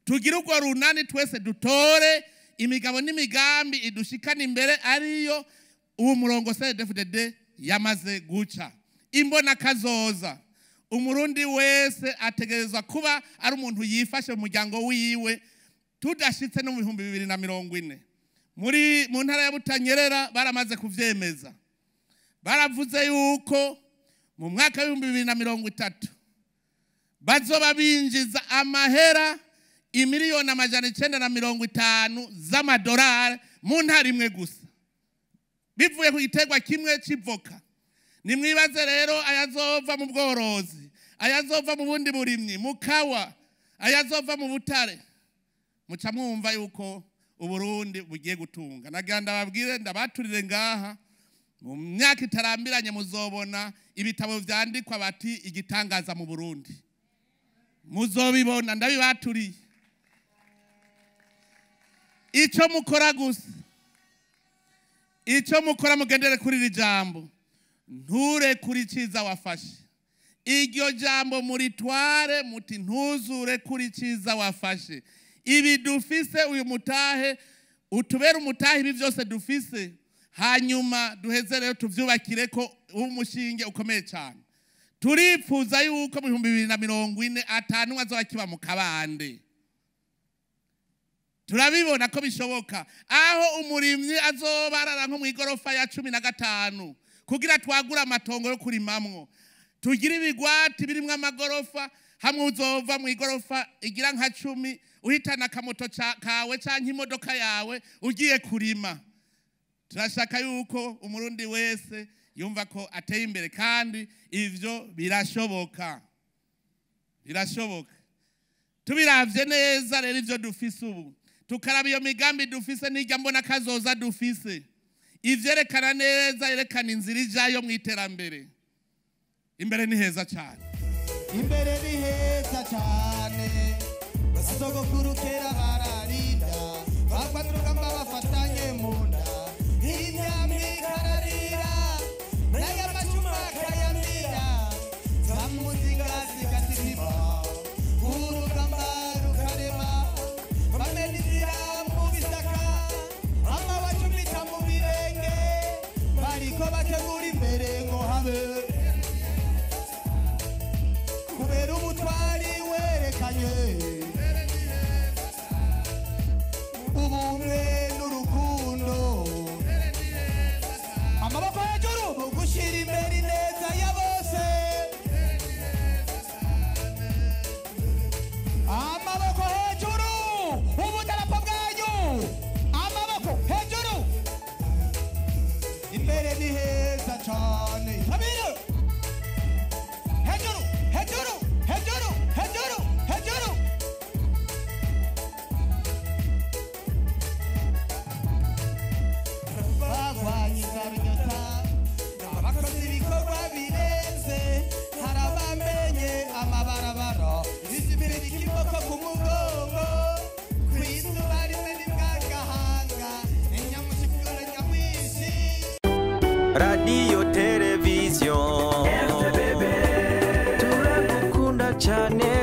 tugira urwo runani twese dutore imigabo n'imigambi idushikana imbere ariyo uwo murongo CNDD-FDD yamaze guca. Imbona kazoza umurundi wese ategerezwa kuba ari umuntu yifashe mu muryango wiwe tudashitse no mu 2040. Mu ntara ya Butanyerera baramaze kuvyemeza, baravuze yuko mu mwaka wa 2030 bazoba binjiza amahera imiliyoni 950 z'amadolari mu ntara imwe gusa bivuye ku giterwa kimwe civoka. Nimwibaze rero ayazova mu bworozi, ayazova mu bundi burimyi, mu kawa, ayazova mu butare, muca mwumva yuko Uburundi bugiye gutunga. Naganda babwire ndabaturire ngaha mu myaka itarambiranye muzobona ibitabo vyandikwa bati igitangaza mu Burundi, muzobibona ndabibaturiye. Ico mukora gusa, ico mukora mugendere kuri iri jambo, nture kuri ciza wafashe. Iryo jambo muritware muti ntuzure kuri ciza wafashe. Ibi dufise uyu mutahe utubera umutahe ibi byose dufise, hanyuma duheze rero tuvyubakire ko umushinge ukomeye cyane. Turipfuza yuko mu 2040 atanu azoba kiba mu kabande. Turabibona ko bishoboka aho umurimyi azoba araranko mu igorofa ya 15 kugira twagura amatongo yo kurimamwo, tugira ibigwati birimwe amagorofa, hamwe uzova mu igorofa igira nka 10 uhitana kamoto kawe canke imodoka yawe ugiye kurima. Turashaka yuko umurundi wese yumva ko ateye imbere kandi ivyo birashoboka, birashoboka. Tubiravye neza rero ivyo dufise ubu, tukaraba iyo migambi dufise n'ijya mbona kazoza dufise, ivyerekana neza, yerekana inzira ijayo mu iterambere. Imbere ni heza cyane, imbere ni heza cyane. Basogokuru kera bararinda, bafatruka bafatanye mu nda, imyambi kararira, naya macuma kayamira, zamuzinga zikatima, urugamba rukarema, bamenizira mu bisaka, amabacumita mu birenge, bariko bategura imbere ngo habe, kubera umutwari werekanye ubumwe n'urukundo, amaboko hejuru mu gushira imbere neza ya bose, amaboko hejuru ubudarapo bwanyu, amaboko hejuru, imbere ni heza cyane. Habire hejuru hejuru hejuru hejuru hejuru, abakozi ibikorwa birenze, harabamenye amabarabara, izibiri ikiboko ku mugongo, kw'izuba rimwe n'ibwagahanga, inyamushikura nyamwisi. Radio Television turagukunda cyane.